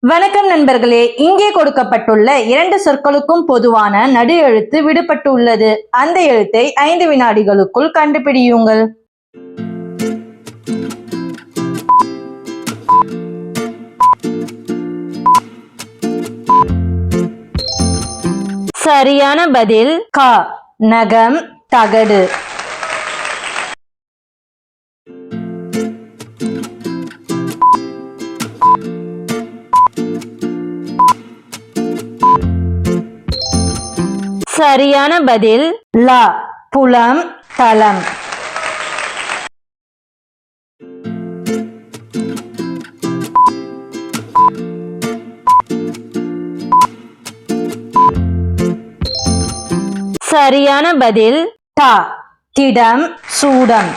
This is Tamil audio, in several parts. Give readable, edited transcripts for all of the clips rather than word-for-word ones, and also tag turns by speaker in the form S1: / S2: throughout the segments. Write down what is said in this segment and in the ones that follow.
S1: வணக்கம் நண்பர்களே, இங்கே கொடுக்கப்பட்டுள்ள 2 சொற்களுக்கும் பொதுவான நடு எழுத்து விடுபட்டுள்ளது. அந்த எழுத்தை 5 வினாடிகளுக்குள் கண்டுபிடியுங்கள். சரியான பதில் க. நகம், தகடு. சரியான பதில் ல. புலம், தளம். சரியான பதில் ட. திடம், சூடம்.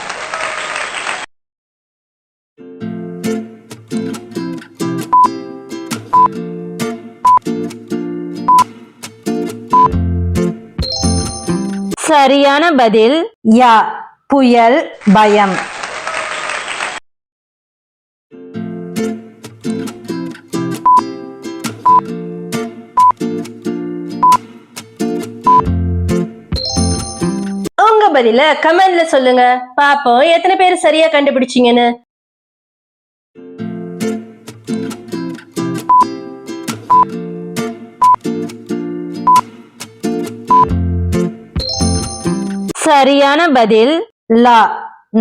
S1: சரியான பதில் ய. புயல், பயம்.
S2: உங்க பதில கமெண்ட்ல சொல்லுங்க. பாப்போம் எத்தனை பேர் சரியா கண்டுபிடிச்சீங்கன்னு.
S1: சரியான பதில் ல.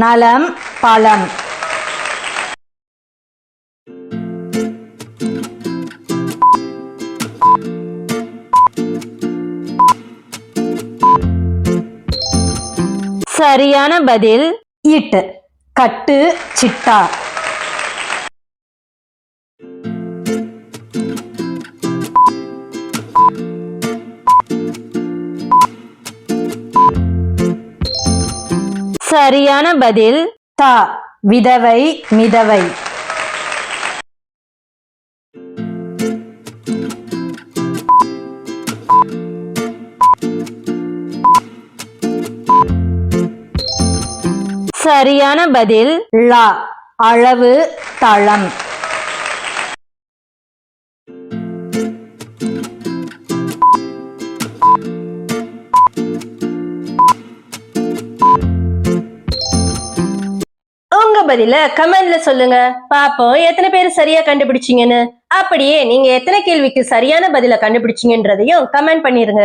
S1: நலம், பழம். சரியான பதில் இட். கட்டு, சிட்டா. சரியான பதில் த. விதவை, மிதவை. சரியான பதில் ல. அளவு, தளம்.
S2: உங்க பதில கமெண்ட்ல சொல்லுங்க. பாப்போம் எத்தனை பேர் சரியா கண்டுபிடிச்சீங்கன்னு. அப்படியே நீங்க எத்தனை கேள்விக்கு சரியான பதில கண்டுபிடிச்சீங்கன்றதையும் கமெண்ட் பண்ணிருங்க.